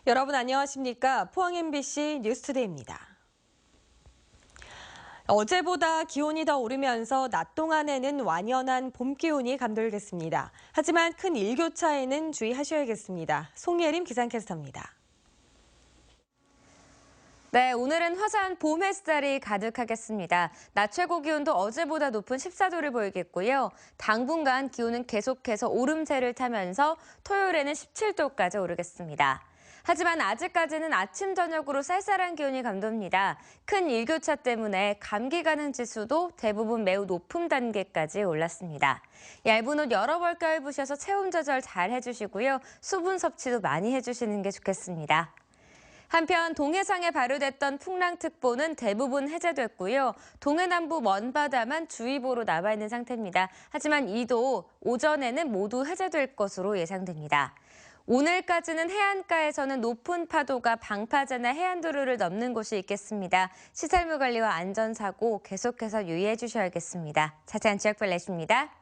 여러분 안녕하십니까? 포항 MBC 뉴스투데이입니다. 어제보다 기온이 더 오르면서 낮 동안에는 완연한 봄 기온이 감돌겠습니다. 하지만 큰 일교차에는 주의하셔야겠습니다. 송예림 기상캐스터입니다. 네, 오늘은 화사한 봄 햇살이 가득하겠습니다. 낮 최고 기온도 어제보다 높은 14도를 보이겠고요. 당분간 기온은 계속해서 오름세를 타면서 토요일에는 17도까지 오르겠습니다. 하지만 아직까지는 아침, 저녁으로 쌀쌀한 기온이 감돕니다. 큰 일교차 때문에 감기 가는 지수도 대부분 매우 높은 단계까지 올랐습니다. 얇은 옷 여러 벌 껴입으셔서 체온 조절 잘 해주시고요. 수분 섭취도 많이 해주시는 게 좋겠습니다. 한편 동해상에 발효됐던 풍랑특보는 대부분 해제됐고요. 동해남부 먼바다만 주의보로 남아있는 상태입니다. 하지만 이도 오전에는 모두 해제될 것으로 예상됩니다. 오늘까지는 해안가에서는 높은 파도가 방파제나 해안도로를 넘는 곳이 있겠습니다. 시설물 관리와 안전사고 계속해서 유의해 주셔야겠습니다. 자세한 지역별 날씨입니다.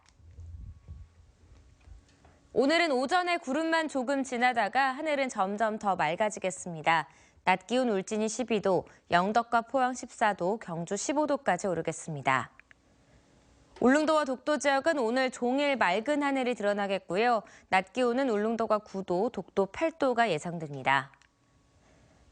오늘은 오전에 구름만 조금 지나다가 하늘은 점점 더 맑아지겠습니다. 낮 기온 울진이 12도, 영덕과 포항 14도, 경주 15도까지 오르겠습니다. 울릉도와 독도 지역은 오늘 종일 맑은 하늘이 드러나겠고요. 낮 기온은 울릉도가 9도, 독도 8도가 예상됩니다.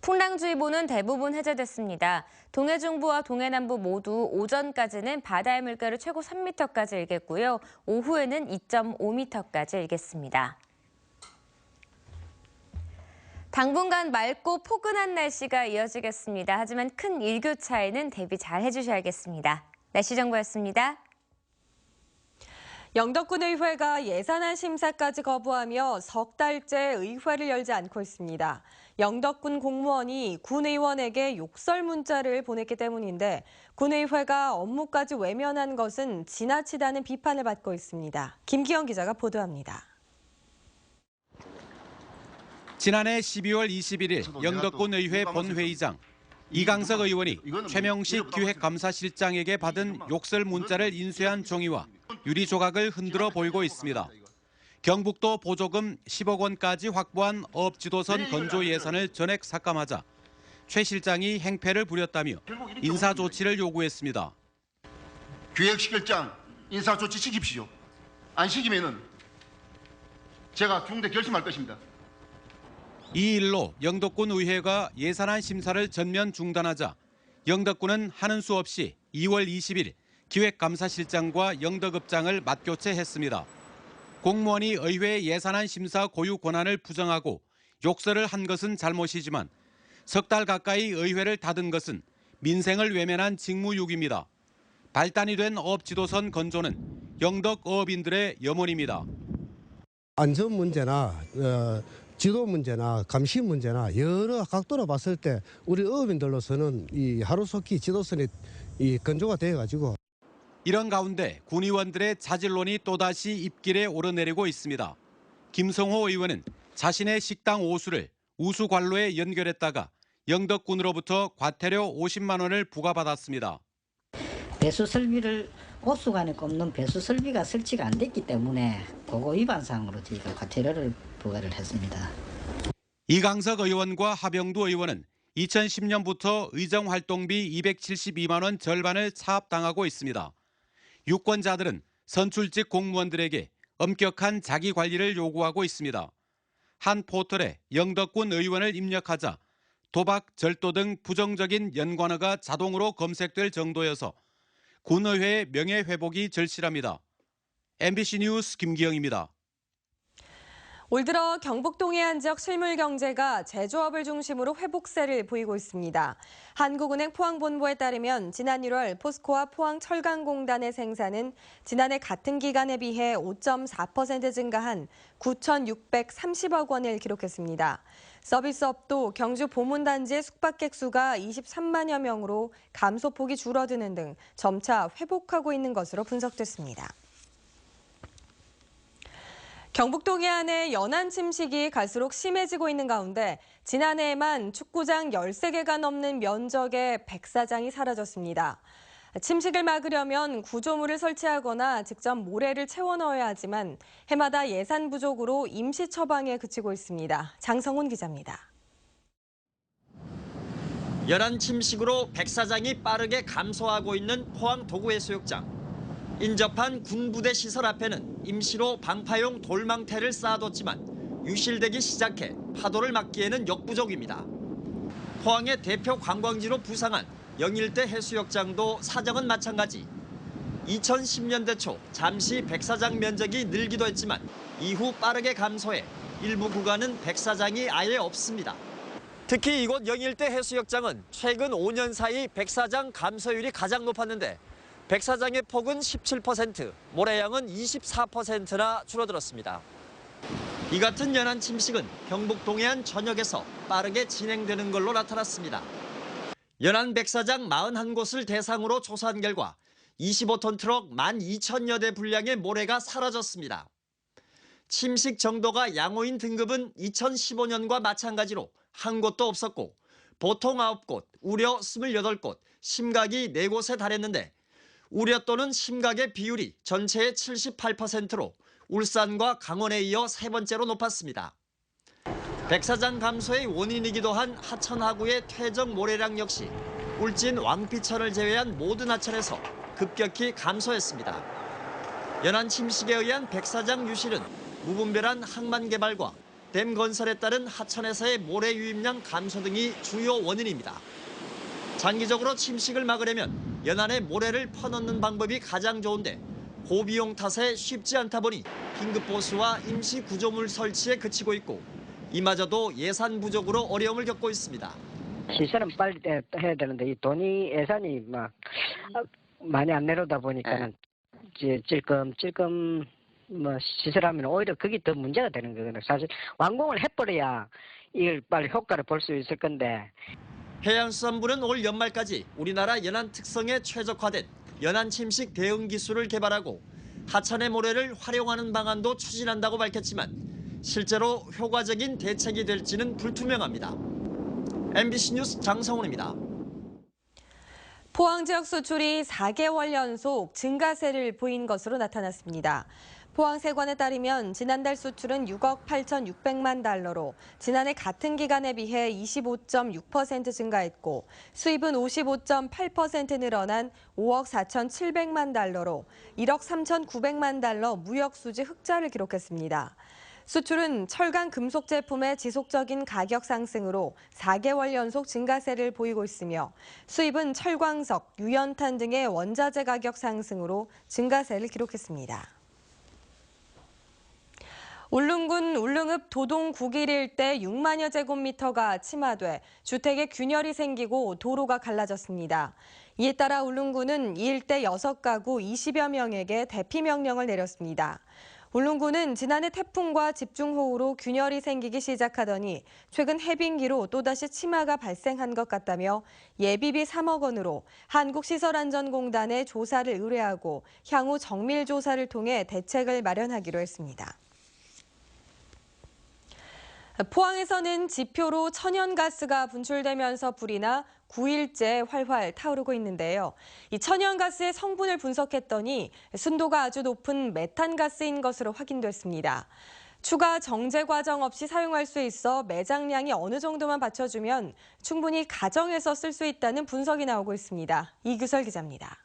풍랑주의보는 대부분 해제됐습니다. 동해중부와 동해남부 모두 오전까지는 바다의 물결이 최고 3m까지 일겠고요. 오후에는 2.5m까지 일겠습니다. 당분간 맑고 포근한 날씨가 이어지겠습니다. 하지만 큰 일교차에는 대비 잘 해주셔야겠습니다. 날씨 정보였습니다. 영덕군의회가 예산안 심사까지 거부하며 석 달째 의회를 열지 않고 있습니다. 영덕군 공무원이 군의원에게 욕설 문자를 보냈기 때문인데 군의회가 업무까지 외면한 것은 지나치다는 비판을 받고 있습니다. 김기영 기자가 보도합니다. 지난해 12월 21일 영덕군의회 본회의장 이강석 의원이 최명식 기획감사실장에게 받은 욕설 문자를 인쇄한 종이와 유리조각을 흔들어 보이고 있습니다. 경북도 보조금 10억 원까지 확보한 어업지도선 건조 예산을 전액 삭감하자 최 실장이 행패를 부렸다며 인사조치를 요구했습니다. 기획실장 인사조치 시킵시오. 안 시키면은 제가 중대 결심할 것입니다. 이 일로 영덕군 의회가 예산안 심사를 전면 중단하자 영덕군은 하는 수 없이 2월 20일 기획감사실장과 영덕읍장을 맞교체했습니다. 공무원이 의회 예산안 심사 고유 권한을 부정하고 욕설을 한 것은 잘못이지만 석 달 가까이 의회를 닫은 것은 민생을 외면한 직무유기입니다. 발단이 된 어업지도선 건조는 영덕 어업인들의 염원입니다. 안전 문제나 지도 문제나 감시 문제나 여러 각도로 봤을 때 우리 어업인들로서는 이 하루속히 지도선이 건조가 돼가지고 이런 가운데 군의원들의 자질론이 또다시 입길에 오르내리고 있습니다. 김성호 의원은 자신의 식당 오수를 우수관로에 연결했다가 영덕군으로부터 과태료 50만 원을 부과받았습니다. 배수 설비를 오수관에 꼽는 배수 설비가 설치가 안 됐기 때문에 그거 위반사항으로 저희가 과태료를 부과를 했습니다. 이강석 의원과 하병두 의원은 2010년부터 의정활동비 272만 원 절반을 차압당하고 있습니다. 유권자들은 선출직 공무원들에게 엄격한 자기 관리를 요구하고 있습니다. 한 포털에 영덕군 의원을 입력하자 도박, 절도 등 부정적인 연관어가 자동으로 검색될 정도여서 군의회의 명예회복이 절실합니다. MBC 뉴스 김기영입니다. 올 들어 경북 동해안 지역 실물 경제가 제조업을 중심으로 회복세를 보이고 있습니다. 한국은행 포항본부에 따르면 지난 1월 포스코와 포항철강공단의 생산은 지난해 같은 기간에 비해 5.4% 증가한 9,630억 원을 기록했습니다. 서비스업도 경주 보문단지의 숙박객 수가 23만여 명으로 감소폭이 줄어드는 등 점차 회복하고 있는 것으로 분석됐습니다. 경북 동해안의 연안 침식이 갈수록 심해지고 있는 가운데 지난해에만 축구장 13개가 넘는 면적의 백사장이 사라졌습니다. 침식을 막으려면 구조물을 설치하거나 직접 모래를 채워 넣어야 하지만 해마다 예산 부족으로 임시 처방에 그치고 있습니다. 장성훈 기자입니다. 연안 침식으로 백사장이 빠르게 감소하고 있는 포항 도구해수욕장. 인접한 군부대 시설 앞에는 임시로 방파용 돌망태를 쌓아뒀지만 유실되기 시작해 파도를 막기에는 역부족입니다. 포항의 대표 관광지로 부상한 영일대 해수욕장도 사정은 마찬가지. 2010년대 초 잠시 백사장 면적이 늘기도 했지만 이후 빠르게 감소해 일부 구간은 백사장이 아예 없습니다. 특히 이곳 영일대 해수욕장은 최근 5년 사이 백사장 감소율이 가장 높았는데 백사장의 폭은 17%, 모래양은 24%나 줄어들었습니다. 이 같은 연안 침식은 경북 동해안 전역에서 빠르게 진행되는 걸로 나타났습니다. 연안 백사장 41곳을 대상으로 조사한 결과 25톤 트럭 12,000여 대 분량의 모래가 사라졌습니다. 침식 정도가 양호인 등급은 2015년과 마찬가지로 한 곳도 없었고 보통 9곳, 우려 28곳, 심각이 4곳에 달했는데 우려 또는 심각의 비율이 전체의 78%로 울산과 강원에 이어 세 번째로 높았습니다. 백사장 감소의 원인이기도 한 하천 하구의 퇴적 모래량 역시 울진 왕피천을 제외한 모든 하천에서 급격히 감소했습니다. 연안 침식에 의한 백사장 유실은 무분별한 항만 개발과 댐 건설에 따른 하천에서의 모래 유입량 감소 등이 주요 원인입니다. 장기적으로 침식을 막으려면 연안에 모래를 퍼넣는 방법이 가장 좋은데 고비용 탓에 쉽지 않다 보니 긴급보수와 임시 구조물 설치에 그치고 있고 이마저도 예산 부족으로 어려움을 겪고 있습니다. 시설은 빨리 해야 되는데 이 돈이 예산이 막 많이 안 내려오다 보니까는 찔끔 뭐 시설하면 오히려 그게 더 문제가 되는 거거든요. 사실 완공을 해버려야 이걸 빨리 효과를 볼 수 있을 건데. 해양수산부는 올 연말까지 우리나라 연안 특성에 최적화된 연안 침식 대응 기술을 개발하고 하천의 모래를 활용하는 방안도 추진한다고 밝혔지만 실제로 효과적인 대책이 될지는 불투명합니다. MBC 뉴스 장성훈입니다. 포항 지역 수출이 4개월 연속 증가세를 보인 것으로 나타났습니다. 포항세관에 따르면 지난달 수출은 6억 8,600만 달러로 지난해 같은 기간에 비해 25.6% 증가했고 수입은 55.8% 늘어난 5억 4,700만 달러로 1억 3,900만 달러 무역수지 흑자를 기록했습니다. 수출은 철강 금속 제품의 지속적인 가격 상승으로 4개월 연속 증가세를 보이고 있으며 수입은 철광석, 유연탄 등의 원자재 가격 상승으로 증가세를 기록했습니다. 울릉군 울릉읍 도동 9길 일대 6만여 제곱미터가 침하돼 주택에 균열이 생기고 도로가 갈라졌습니다. 이에 따라 울릉군은 이 일대 6가구 20여 명에게 대피 명령을 내렸습니다. 울릉군은 지난해 태풍과 집중호우로 균열이 생기기 시작하더니 최근 해빙기로 또다시 침하가 발생한 것 같다며 예비비 3억 원으로 한국시설안전공단에 조사를 의뢰하고 향후 정밀 조사를 통해 대책을 마련하기로 했습니다. 포항에서는 지표로 천연가스가 분출되면서 불이 나 9일째 활활 타오르고 있는데요. 이 천연가스의 성분을 분석했더니 순도가 아주 높은 메탄가스인 것으로 확인됐습니다. 추가 정제 과정 없이 사용할 수 있어 매장량이 어느 정도만 받쳐주면 충분히 가정에서 쓸 수 있다는 분석이 나오고 있습니다. 이규설 기자입니다.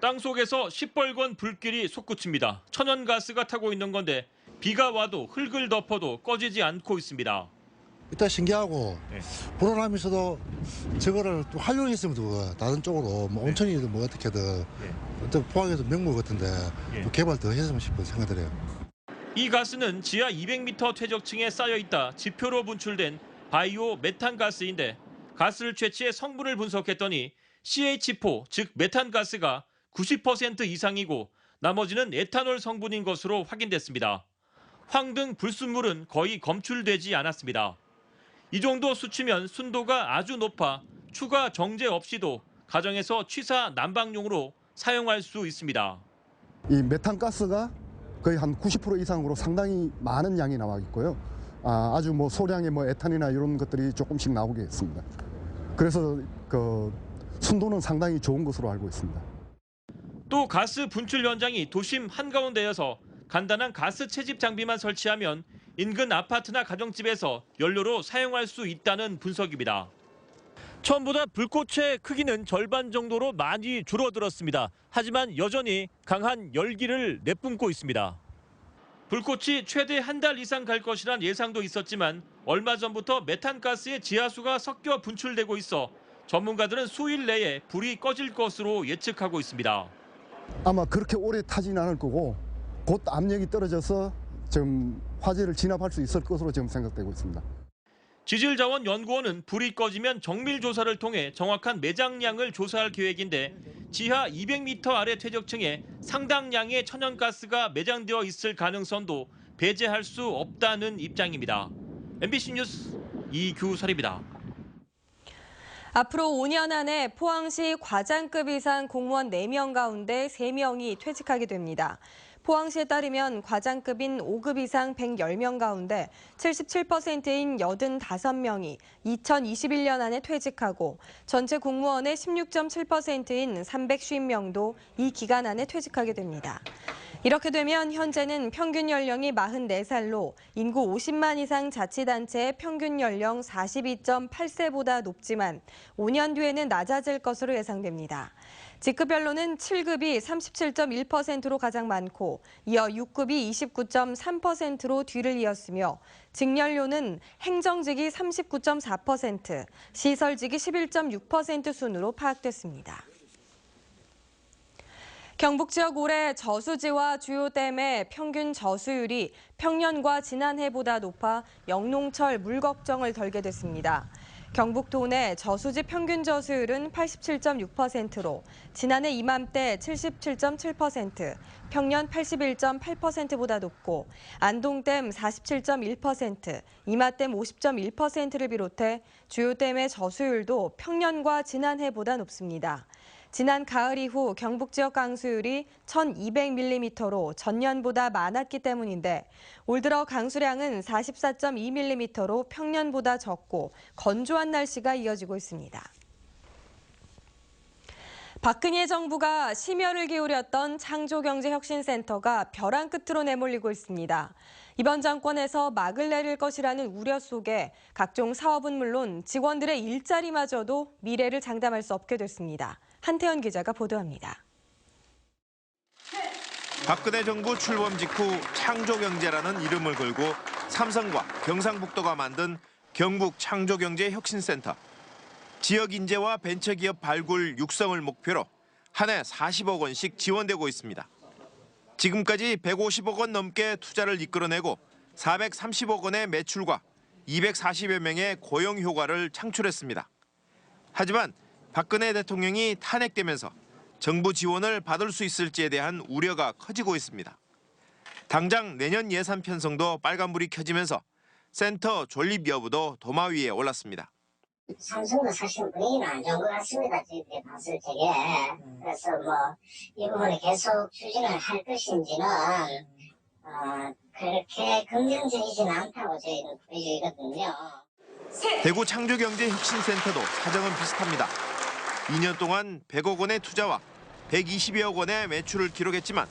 땅속에서 시뻘건 불길이 솟구칩니다. 천연가스가 타고 있는 건데 비가 와도 흙을 덮어도 꺼지지 않고 있습니다. 일단 신기하고 불안하면서도 저거를 또 활용이 있으면 또 다른 쪽으로 뭐 온천이든 뭐 어떻게든 어떤 포항에서 명물 같은데 또 개발 더 했으면 싶은 생각을 해요. 이 가스는 지하 200m 퇴적층에 쌓여 있다 지표로 분출된 바이오 메탄가스인데 가스를 채취해 성분을 분석했더니 CH4, 즉 메탄가스가 90% 이상이고 나머지는 에탄올 성분인 것으로 확인됐습니다. 황 등 불순물은 거의 검출되지 않았습니다. 이 정도 수치면 순도가 아주 높아 추가 정제 없이도 가정에서 취사 난방용으로 사용할 수 있습니다. 이 메탄가스가 거의 한 90% 이상으로 상당히 많은 양이 나와 있고요. 아주 뭐 소량의 뭐 에탄이나 이런 것들이 조금씩 나오게 했습니다. 그래서 그 순도는 상당히 좋은 것으로 알고 있습니다. 또 가스 분출 현장이 도심 한가운데여서 간단한 가스 채집 장비만 설치하면 인근 아파트나 가정집에서 연료로 사용할 수 있다는 분석입니다. 처음보다 불꽃의 크기는 절반 정도로 많이 줄어들었습니다. 하지만 여전히 강한 열기를 내뿜고 있습니다. 불꽃이 최대 한 달 이상 갈 것이란 예상도 있었지만 얼마 전부터 메탄가스의 지하수가 섞여 분출되고 있어 전문가들은 수일 내에 불이 꺼질 것으로 예측하고 있습니다. 아마 그렇게 오래 타지는 않을 거고 곧 압력이 떨어져서 좀 화재를 진압할 수 있을 것으로 지금 생각되고 있습니다. 지질자원연구원은 불이 꺼지면 정밀 조사를 통해 정확한 매장량을 조사할 계획인데 지하 200m 아래 퇴적층에 상당량의 천연가스가 매장되어 있을 가능성도 배제할 수 없다는 입장입니다. MBC 뉴스 이규설입니다. 앞으로 5년 안에 포항시 과장급 이상 공무원 4명 가운데 3명이 퇴직하게 됩니다. 포항시에 따르면 과장급인 5급 이상 110명 가운데 77%인 85명이 2021년 안에 퇴직하고 전체 공무원의 16.7%인 350명도 이 기간 안에 퇴직하게 됩니다. 이렇게 되면 현재는 평균 연령이 44살로 인구 50만 이상 자치단체의 평균 연령 42.8세보다 높지만 5년 뒤에는 낮아질 것으로 예상됩니다. 직급별로는 7급이 37.1%로 가장 많고 이어 6급이 29.3%로 뒤를 이었으며 직연료는 행정직이 39.4%, 시설직이 11.6% 순으로 파악됐습니다. 경북 지역 올해 저수지와 주요 댐의 평균 저수율이 평년과 지난해보다 높아 영농철 물 걱정을 덜게 됐습니다. 경북 도내 저수지 평균 저수율은 87.6%로 지난해 이맘때 77.7%, 평년 81.8%보다 높고 안동댐 47.1%, 이마댐 50.1%를 비롯해 주요 댐의 저수율도 평년과 지난해보다 높습니다. 지난 가을 이후 경북 지역 강수율이 1,200mm로 전년보다 많았기 때문인데 올 들어 강수량은 44.2mm로 평년보다 적고 건조한 날씨가 이어지고 있습니다. 박근혜 정부가 심혈을 기울였던 창조경제혁신센터가 벼랑 끝으로 내몰리고 있습니다. 이번 정권에서 막을 내릴 것이라는 우려 속에 각종 사업은 물론 직원들의 일자리마저도 미래를 장담할 수 없게 됐습니다. 한태현 기자가 보도합니다. 박근혜 정부 출범 직후 창조경제라는 이름을 걸고 삼성과 경상북도가 만든 경북 창조경제혁신센터. 지역 인재와 벤처기업 발굴 육성을 목표로 한 해 40억 원씩 지원되고 있습니다. 지금까지 150억 원 넘게 투자를 이끌어내고 430억 원의 매출과 240여 명의 고용 효과를 창출했습니다. 하지만 박근혜 대통령이 탄핵되면서 정부 지원을 받을 수 있을지에 대한 우려가 커지고 있습니다. 당장 내년 예산 편성도 빨간불이 켜지면서 센터 존립 여부도 도마 위에 올랐습니다. 삼성도 사실 분위기는 안 좋은 것 같습니다. 저희들이 봤을 적에. 그래서 이 부분을 계속 추진을 할 것인지는 그렇게 긍정적이지는 않다고 저희는 보여지거든요. 대구 창조경제혁신센터도 사정은 비슷합니다. 2년 동안 100억 원의 투자와 120여억 원의 매출을 기록했지만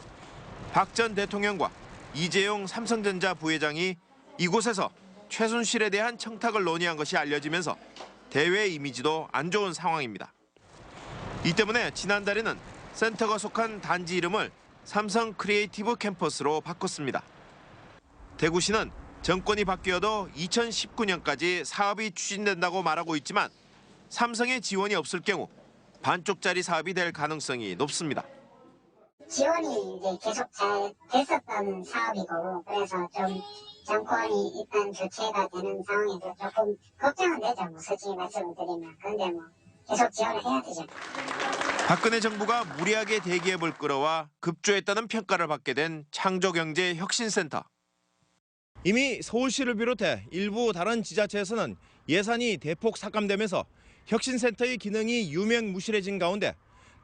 박 전 대통령과 이재용 삼성전자 부회장이 이곳에서 최순실에 대한 청탁을 논의한 것이 알려지면서 대외 이미지도 안 좋은 상황입니다. 이 때문에 지난달에는 센터가 속한 단지 이름을 삼성 크리에이티브 캠퍼스로 바꿨습니다. 대구시는 정권이 바뀌어도 2019년까지 사업이 추진된다고 말하고 있지만 삼성의 지원이 없을 경우 반쪽짜리 사업이 될 가능성이 높습니다. 지원이 이제 계속 잘 됐었던 사업이고 그래서 좀 정권이 일단 교체가 되는 상황에서 조금 걱정은 되죠. 솔직히 말씀을 드리면. 그런데 계속 지원을 해야 되죠. 박근혜 정부가 무리하게 대기업을 끌어와 급조했다는 평가를 받게 된 창조경제혁신센터. 이미 서울시를 비롯해 일부 다른 지자체에서는 예산이 대폭 삭감되면서 혁신센터의 기능이 유명무실해진 가운데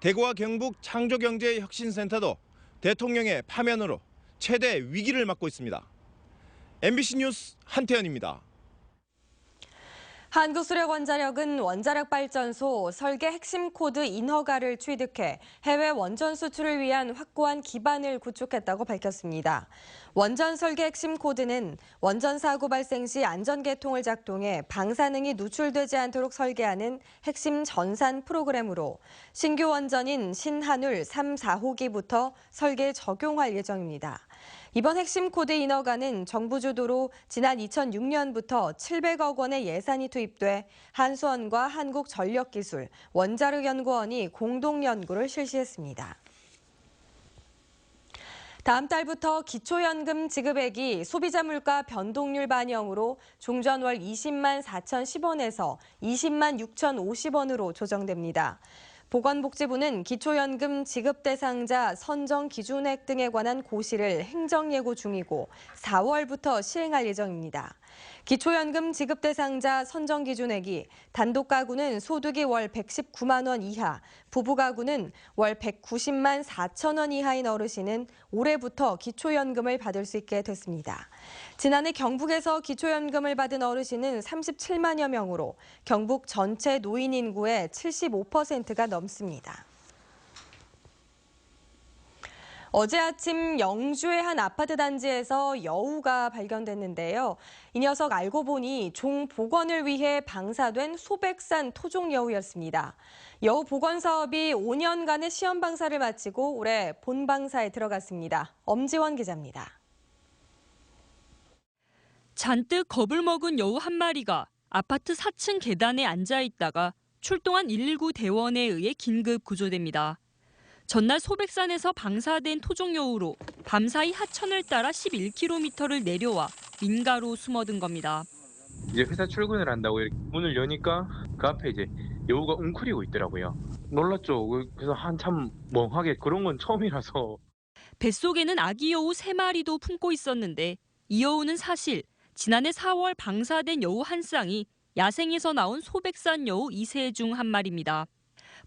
대구와 경북 창조경제혁신센터도 대통령의 파면으로 최대 위기를 맞고 있습니다. MBC 뉴스 한태현입니다. 한국수력원자력은 원자력발전소 설계 핵심 코드 인허가를 취득해 해외 원전 수출을 위한 확고한 기반을 구축했다고 밝혔습니다. 원전 설계 핵심 코드는 원전 사고 발생 시 안전계통을 작동해 방사능이 누출되지 않도록 설계하는 핵심 전산 프로그램으로 신규 원전인 신한울 3, 4호기부터 설계에 적용할 예정입니다. 이번 핵심 코드 인허가는 정부 주도로 지난 2006년부터 700억 원의 예산이 투입돼 한수원과 한국전력기술, 원자력연구원이 공동 연구를 실시했습니다. 다음 달부터 기초연금 지급액이 소비자 물가 변동률 반영으로 종전월 20만 4,010원에서 20만 6,050원으로 조정됩니다. 보건복지부는 기초연금 지급 대상자 선정 기준액 등에 관한 고시를 행정예고 중이고 4월부터 시행할 예정입니다. 기초연금 지급 대상자 선정 기준액이 단독 가구는 소득이 월 119만 원 이하, 부부 가구는 월 190만 4천 원 이하인 어르신은 올해부터 기초연금을 받을 수 있게 됐습니다. 지난해 경북에서 기초연금을 받은 어르신은 37만여 명으로 경북 전체 노인 인구의 75%가 넘습니다. 어제 아침 영주의 한 아파트 단지에서 여우가 발견됐는데요. 이 녀석 알고 보니 종 복원을 위해 방사된 소백산 토종 여우였습니다. 여우 복원 사업이 5년간의 시험 방사를 마치고 올해 본 방사에 들어갔습니다. 엄지원 기자입니다. 잔뜩 겁을 먹은 여우 한 마리가 아파트 4층 계단에 앉아 있다가 출동한 119 대원에 의해 긴급 구조됩니다. 전날 소백산에서 방사된 토종 여우로 밤사이 하천을 따라 11km를 내려와 민가로 숨어든 겁니다. 이제 회사 출근을 한다고 이렇게 문을 여니까 그 앞에 이제 여우가 웅크리고 있더라고요. 놀랐죠. 그래서 한참 멍하게 그런 건 처음이라서. 뱃속에는 아기 여우 3마리도 품고 있었는데 이 여우는 사실 지난해 4월 방사된 여우 한 쌍이 야생에서 나온 소백산 여우 2세 중 한 마리입니다.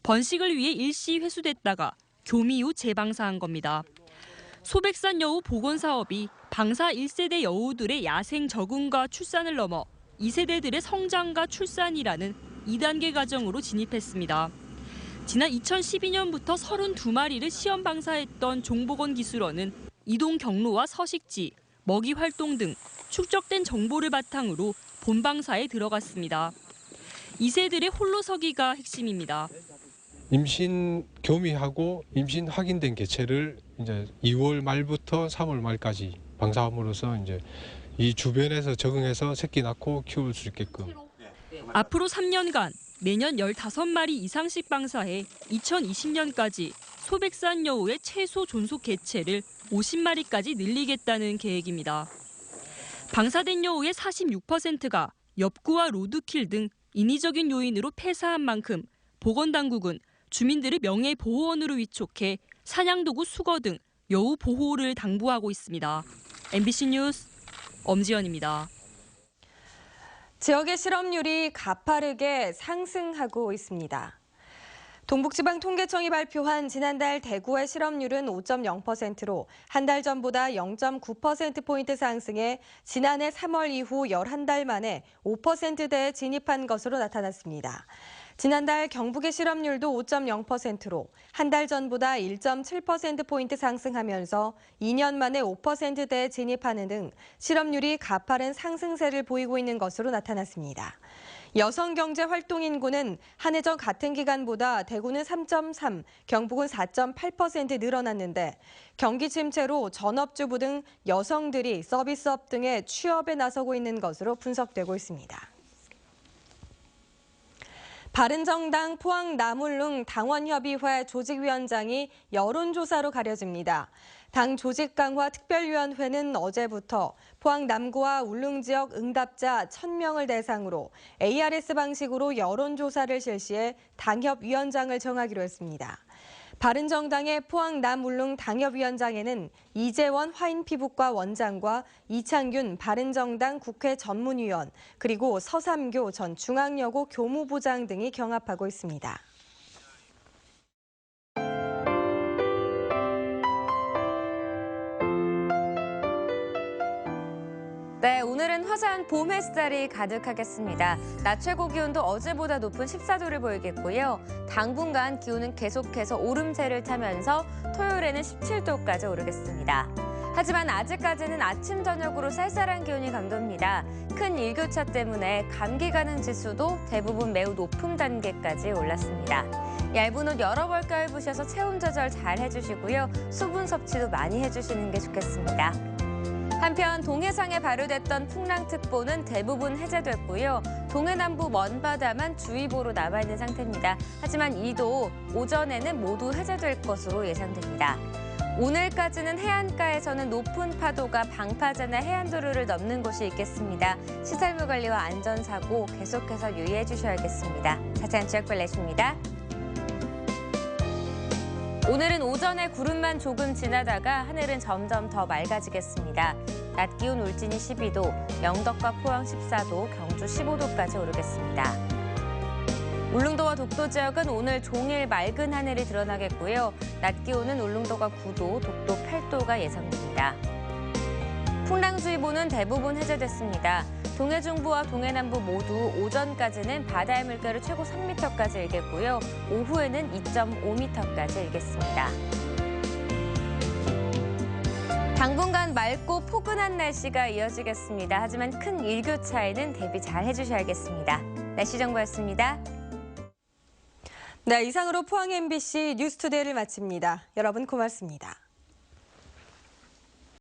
번식을 위해 일시 회수됐다가 교미 후 재방사한 겁니다. 소백산 여우 복원 사업이 방사 1세대 여우들의 야생 적응과 출산을 넘어 2세대들의 성장과 출산이라는 2단계 과정으로 진입했습니다. 지난 2012년부터 32마리를 시험 방사했던 종복원 기술원은 이동 경로와 서식지, 먹이 활동 등 축적된 정보를 바탕으로 본방사에 들어갔습니다. 2세들의 홀로서기가 핵심입니다. 임신 교미하고 임신 확인된 개체를 이제 2월 말부터 3월 말까지 방사함으로써 이제 이 주변에서 적응해서 새끼 낳고 키울 수 있게끔. 앞으로 3년간 매년 15마리 이상씩 방사해 2020년까지 소백산 여우의 최소 존속 개체를 50마리까지 늘리겠다는 계획입니다. 방사된 여우의 46%가 엽구와 로드킬 등 인위적인 요인으로 폐사한 만큼 보건당국은 주민들을 명예보호원으로 위촉해 사냥도구 수거 등 여우 보호를 당부하고 있습니다. MBC 뉴스 엄지연입니다. 지역의 실업률이 가파르게 상승하고 있습니다. 동북지방통계청이 발표한 지난달 대구의 실업률은 5.0%로 한 달 전보다 0.9%포인트 상승해 지난해 3월 이후 11달 만에 5%대에 진입한 것으로 나타났습니다. 지난달 경북의 실업률도 5.0%로 한 달 전보다 1.7%포인트 상승하면서 2년 만에 5%대에 진입하는 등 실업률이 가파른 상승세를 보이고 있는 것으로 나타났습니다. 여성경제활동 인구는 한 해 전 같은 기간보다 대구는 3.3, 경북은 4.8% 늘어났는데 경기 침체로 전업주부 등 여성들이 서비스업 등의 취업에 나서고 있는 것으로 분석되고 있습니다. 바른정당 포항남울릉 당원협의회 조직위원장이 여론조사로 가려집니다. 당 조직강화특별위원회는 어제부터 포항 남구와 울릉 지역 응답자 1,000명을 대상으로 ARS 방식으로 여론조사를 실시해 당협위원장을 정하기로 했습니다. 바른정당의 포항 남울릉 당협위원장에는 이재원 화인피부과 원장과 이창균 바른정당 국회 전문위원, 그리고 서삼교 전 중앙여고 교무부장 등이 경합하고 있습니다. 네, 오늘은 화사한 봄 햇살이 가득하겠습니다. 낮 최고 기온도 어제보다 높은 14도를 보이겠고요. 당분간 기온은 계속해서 오름세를 타면서 토요일에는 17도까지 오르겠습니다. 하지만 아직까지는 아침, 저녁으로 쌀쌀한 기온이 감돕니다. 큰 일교차 때문에 감기 가능 지수도 대부분 매우 높은 단계까지 올랐습니다. 얇은 옷 여러 벌 껴입으셔서 체온 조절 잘 해주시고요. 수분 섭취도 많이 해주시는 게 좋겠습니다. 한편 동해상에 발효됐던 풍랑특보는 대부분 해제됐고요. 동해남부 먼바다만 주의보로 남아있는 상태입니다. 하지만 이도 오전에는 모두 해제될 것으로 예상됩니다. 오늘까지는 해안가에서는 높은 파도가 방파제나 해안도로를 넘는 곳이 있겠습니다. 시설물 관리와 안전사고 계속해서 유의해 주셔야겠습니다. 자세한 지역별 내십니다. 오늘은 오전에 구름만 조금 지나다가 하늘은 점점 더 맑아지겠습니다. 낮 기온 울진이 12도, 영덕과 포항 14도, 경주 15도까지 오르겠습니다. 울릉도와 독도 지역은 오늘 종일 맑은 하늘이 드러나겠고요. 낮 기온은 울릉도가 9도, 독도 8도가 예상됩니다. 풍랑주의보는 대부분 해제됐습니다. 동해 중부와 동해 남부 모두 오전까지는 바다의 물결이 최고 3m까지 일겠고요. 오후에는 2.5m까지 일겠습니다. 당분간 맑고 포근한 날씨가 이어지겠습니다. 하지만 큰 일교차에는 대비 잘 해주셔야겠습니다. 날씨 정보였습니다. 네, 이상으로 포항 MBC 뉴스투데이를 마칩니다. 여러분 고맙습니다.